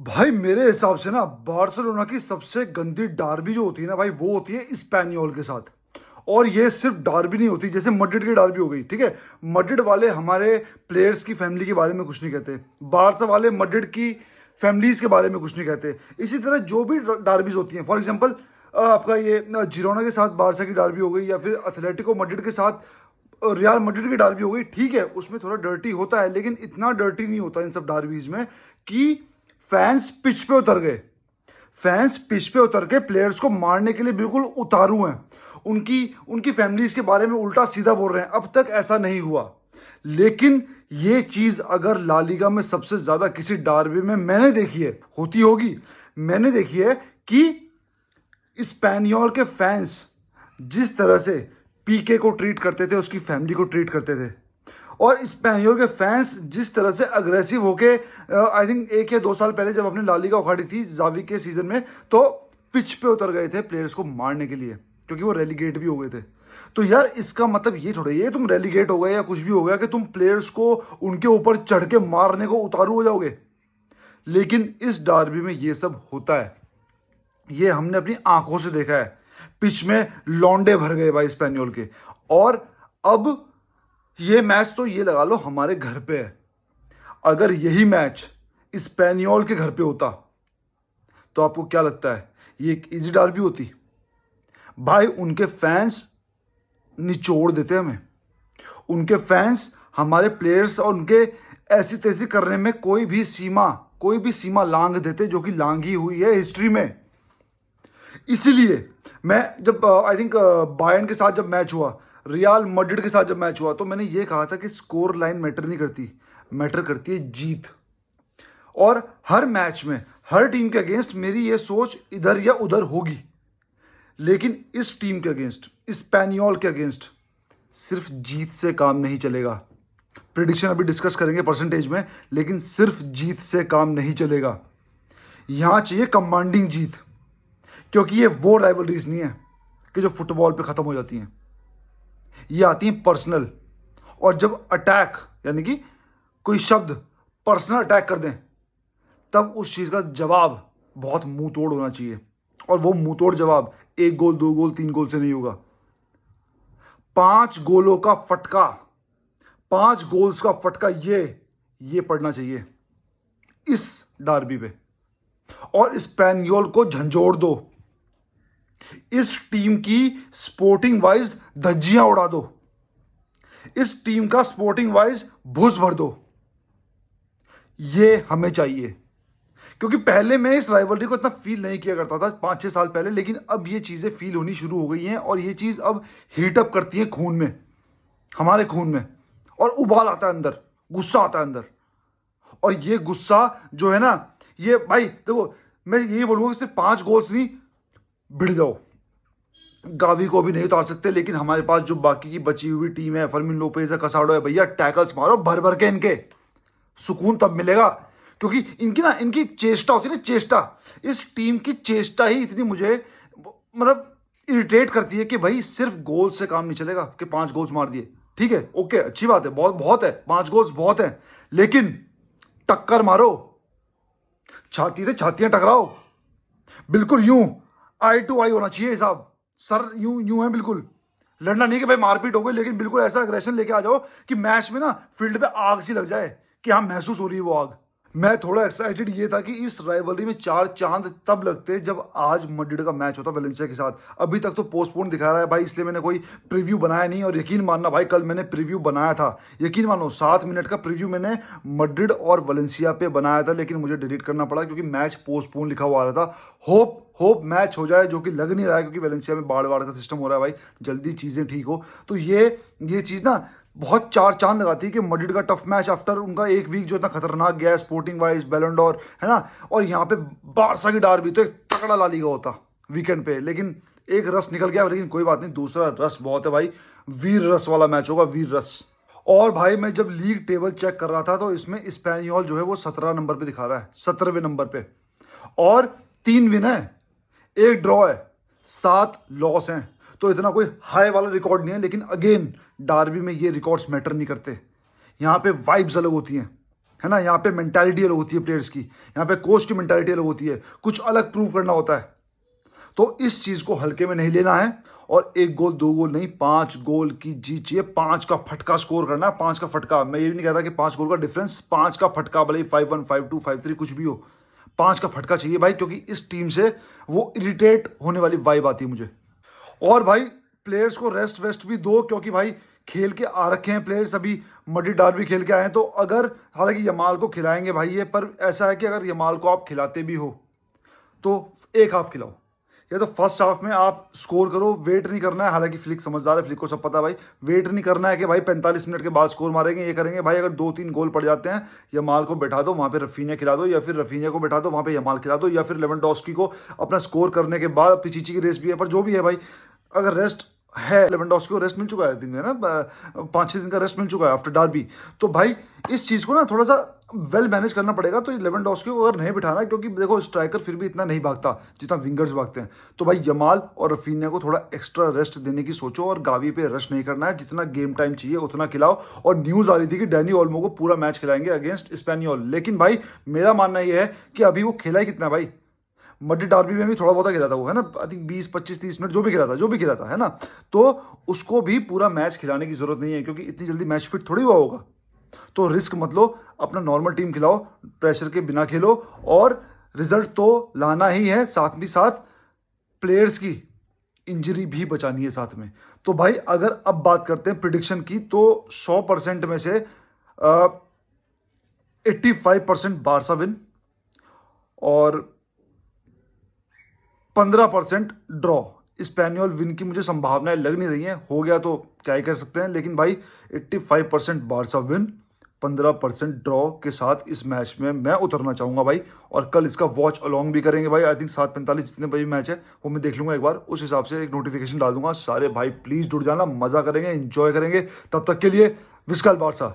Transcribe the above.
भाई मेरे हिसाब से ना बार्सिलोना की सबसे गंदी डार्बी जो होती है ना भाई वो होती है स्पेनियोल के साथ। और ये सिर्फ डार्बी नहीं होती, जैसे मैड्रिड की डार्बी हो गई, ठीक है। मैड्रिड वाले हमारे प्लेयर्स की फैमिली के बारे में कुछ नहीं कहते, बारसा वाले मैड्रिड की फैमिलीज के बारे में कुछ नहीं कहते। इसी तरह जो भी डार्बीज होती हैं, फॉर एग्जांपल आपका ये जिरोना के साथ बारसा की डार्बी हो गई, या फिर एथलेटिको मैड्रिड के साथ रियल मैड्रिड की डार्बी हो गई, ठीक है उसमें थोड़ा डर्टी होता है, लेकिन इतना डर्टी नहीं होता इन सब डार्बीज में कि फैंस पिच पे उतर गए। फैंस पिच पे उतर के प्लेयर्स को मारने के लिए बिल्कुल उतारू हैं, उनकी उनकी फैमिलीज के बारे में उल्टा सीधा बोल रहे हैं। अब तक ऐसा नहीं हुआ, लेकिन ये चीज अगर ला लीगा में सबसे ज्यादा किसी डार्बी में मैंने देखी है, होती होगी, मैंने देखी है कि स्पेनियोल के फैंस जिस तरह से पीके को ट्रीट करते थे, उसकी फैमिली को ट्रीट करते थे, और स्पेनियोल के फैंस जिस तरह से अग्रेसिव होके आई थिंक 1 या 2 साल पहले जब अपनी ला लीगा उखाड़ी थी जावी के सीजन में, तो पिच पे उतर गए थे प्लेयर्स को मारने के लिए, क्योंकि वो रेलीगेट भी हो गए थे। तो यार इसका मतलब ये थोड़ा ये तुम रेलीगेट हो गए या कुछ भी हो गया कि तुम प्लेयर्स को उनके ऊपर चढ़ के मारने को उतारू हो जाओगे। लेकिन इस डार्बी में ये सब होता है, ये हमने अपनी आंखों से देखा है। पिच में लौंडे भर गए भाई स्पेनियोल के। और अब ये मैच तो ये लगा लो हमारे घर पे है, अगर यही मैच स्पेनियोल के घर पे होता तो आपको क्या लगता है ये एक इजी डार्बी होती? भाई उनके फैंस निचोड़ देते हमें, उनके फैंस हमारे प्लेयर्स और उनके ऐसी तैसी करने में कोई भी सीमा लांघ देते, जो कि लांघी हुई है हिस्ट्री में। इसीलिए मैं जब आई थिंक बायर्न के साथ जब मैच हुआ, रियल मैड्रिड के साथ जब मैच हुआ, तो मैंने ये कहा था कि स्कोर लाइन मैटर नहीं करती, मैटर करती है जीत। और हर मैच में हर टीम के अगेंस्ट मेरी ये सोच इधर या उधर होगी, लेकिन इस टीम के अगेंस्ट, स्पेनियोल के अगेंस्ट सिर्फ जीत से काम नहीं चलेगा। प्रिडिक्शन अभी डिस्कस करेंगे परसेंटेज में, लेकिन सिर्फ जीत से काम नहीं चलेगा। यहां चाहिए कमांडिंग जीत, क्योंकि ये वो राइवलरीज नहीं है कि जो फुटबॉल पे खत्म हो जाती हैं, ये आती हैं पर्सनल। और जब अटैक यानी कि कोई शब्द पर्सनल अटैक कर दें, तब उस चीज का जवाब बहुत मुंह तोड़ होना चाहिए। और वो मुंह तोड़ जवाब 1 गोल 2 गोल 3 गोल से नहीं होगा, 5 गोलों का फटका, 5 गोल्स का फटका, ये पड़ना चाहिए इस डार्बी पे। और स्पेनियोल को झंझोड़ दो, इस टीम की स्पोर्टिंग वाइज धज्जियां उड़ा दो, इस टीम का स्पोर्टिंग वाइज भूस भर दो। ये हमें चाहिए, क्योंकि पहले मैं इस राइवलरी को इतना फील नहीं किया करता था 5-6 साल पहले, लेकिन अब ये चीजें फील होनी शुरू हो गई हैं, और ये चीज अब हीटअप करती है खून में, हमारे खून में, और उबाल आता है अंदर, गुस्सा आता है अंदर। और ये गुस्सा जो है ना, ये भाई देखो, मैं यही बोलूंगा कि सिर्फ 5 गोल्स नहीं, भिड़ जाओ, गावी को भी नहीं उतार सकते, लेकिन हमारे पास जो बाकी की बची हुई टीम है, फर्मिन लोपेज है, कसाडो है, भैया टैकल्स मारो भर भर के, इनके सुकून तब मिलेगा। क्योंकि इनकी चेष्टा होती है ना, चेष्टा, इस टीम की चेष्टा ही इतनी मुझे मतलब इरिटेट करती है कि भाई सिर्फ गोल से काम नहीं चलेगा कि 5 गोल्स मार दिए, ठीक है, ओके, अच्छी बात है, बहुत बहुत है, 5 गोल्स बहुत है, लेकिन टक्कर मारो, छाती से छातियां टकराओ, बिल्कुल यूं आई टू आई होना चाहिए हिसाब, सर यूं यूं है बिल्कुल। लड़ना नहीं कि भाई मारपीट हो गई, लेकिन बिल्कुल ऐसा अग्रेशन लेके आ जाओ कि मैच में ना फील्ड पे आग सी लग जाए, कि हाँ महसूस हो रही है वो आग। मैं थोड़ा एक्साइटेड ये था कि इस राइवलरी में 4 चांद तब लगते जब आज मैड्रिड का मैच होता वेलेंसिया के साथ। अभी तक तो पोस्टपोन दिखा रहा है भाई, इसलिए मैंने कोई प्रीव्यू बनाया नहीं। और यकीन मानना भाई, कल मैंने प्रीव्यू बनाया था, यकीन मानो 7 मिनट का प्रीव्यू मैंने मैड्रिड और वेलेंसिया पे बनाया था, लेकिन मुझे डिलीट करना पड़ा क्योंकि मैच पोस्टपोन लिखा हुआ आ रहा था। होप मैच हो जाए, जो कि लग नहीं रहा है, क्योंकि वेलेंसिया में बाढ़ का सिस्टम हो रहा है भाई, जल्दी चीज़ें ठीक हो। तो ये चीज़ ना बहुत 4 चांद लगाती है कि मैड्रिड का टफ मैच आफ्टर उनका 1 वीक जो इतना खतरनाक गया है स्पोर्टिंग वाइज, बैलन डोर है ना, और यहाँ पे बारसा की डार्बी, तो एक तगड़ा ला लीगा होता वीकेंड पे, लेकिन एक रस निकल गया। लेकिन कोई बात नहीं, दूसरा रस बहुत है भाई, वीर रस वाला मैच होगा, वीर रस। और भाई मैं जब लीग टेबल चेक कर रहा था, तो इसमें स्पेनियोल जो है वो 17 नंबर पे दिखा रहा है, 17वें नंबर पे, और 3 विन है, 1 ड्रॉ है, 7 लॉस हैं। तो इतना कोई हाई वाला रिकॉर्ड नहीं है, लेकिन अगेन डार्बी में ये रिकॉर्ड्स मैटर नहीं करते, यहाँ पे वाइब्स अलग होती हैं। है ना। यहाँ पे मेंटालिटी अलग होती है प्लेयर्स की, यहाँ पे कोच की मेंटालिटी अलग होती है, कुछ अलग प्रूव करना होता है। तो इस चीज को हल्के में नहीं लेना है और 1 गोल 2 गोल नहीं, 5 गोल की जीत चाहिए। 5 का फटका स्कोर करना है, 5 का फटका। मैं ये भी नहीं कहता कि 5 गोल का डिफरेंस, 5 का फटका, भले 5-1 5-2 5-3 कुछ भी हो, 5 का फटका चाहिए भाई, क्योंकि इस टीम से वो इरिटेट होने वाली वाइब आती है मुझे। और भाई प्लेयर्स को रेस्ट वेस्ट भी दो, क्योंकि भाई खेल के आ रखे हैं प्लेयर्स, अभी मडी डार्बी खेल के आए हैं। तो अगर, हालांकि यमाल को खिलाएंगे भाई ये, पर ऐसा है कि अगर यमाल को आप खिलाते भी हो तो एक हाफ खिलाओ, या तो फर्स्ट हाफ में आप स्कोर करो। वेट नहीं करना है, हालांकि फ्लिक समझदार है, फ्लिक को सब पता है भाई, वेट नहीं करना है कि भाई 45 मिनट के बाद स्कोर मारेंगे, ये करेंगे भाई। अगर 2-3 गोल पड़ जाते हैं, यमाल को बैठा दो वहां पे, रफीनिया खिला दो, या फिर रफीनिया को बैठा दो वहां पे, यमाल खिला दो, या फिर लेवेंडोस्की को अपना स्कोर करने के बाद, पिचिची की रेस भी है, पर जो भी है भाई, अगर रेस्ट है, लेवेंडोस्की को रेस्ट मिल चुका है, दिन है ना, 5-6 दिन का रेस्ट मिल चुका है आफ्टर डार्बी। तो भाई इस चीज को ना थोड़ा सा वेल मैनेज करना पड़ेगा। तो लेवेंडोस्की को अगर नहीं बिठाना, क्योंकि देखो स्ट्राइकर फिर भी इतना नहीं भागता जितना विंगर्स भागते हैं, तो भाई यमाल और रफीनिया को थोड़ा एक्स्ट्रा रेस्ट देने की सोचो, और गावी पे रश नहीं करना है, जितना गेम टाइम चाहिए उतना खिलाओ। और न्यूज आ रही थी कि डैनी ओल्मो को पूरा मैच खिलाएंगे अगेंस्ट स्पेनियोल, लेकिन भाई मेरा मानना यह है कि अभी वो खेला ही कितना है भाई, मड्डी डार्बी में भी थोड़ा बहुत खेला था वो, है ना, आई थिंक 20-25-30 मिनट जो भी खेला था, है ना। तो उसको भी पूरा मैच खिलाने की जरूरत नहीं है, क्योंकि इतनी जल्दी मैच फिट थोड़ी हुआ होगा। तो रिस्क मत लो, अपना नॉर्मल टीम खिलाओ, प्रेशर के बिना खेलो, और रिजल्ट तो लाना ही है, साथ ही साथ प्लेयर्स की इंजरी भी बचानी है साथ में। तो भाई अगर अब बात करते हैं प्रिडिक्शन की, तो 100% में से 85% बारसा विन और 15% ड्रॉ। स्पेनियोल विन की मुझे संभावनाएं लग नहीं रही हैं, हो गया तो क्या ही कर सकते हैं, लेकिन भाई 85% बारसा विन, 15% ड्रॉ के साथ इस मैच में मैं उतरना चाहूंगा भाई। और कल इसका वॉच अलॉन्ग भी करेंगे भाई, आई थिंक 7:45 जितने बजे मैच है वो मैं देख लूंगा एक बार, उस हिसाब से एक नोटिफिकेशन डाल दूंगा। सारे भाई प्लीज जुड़ जाना, मजा करेंगे, एंजॉय करेंगे। तब तक के लिए विस्कल बारसा।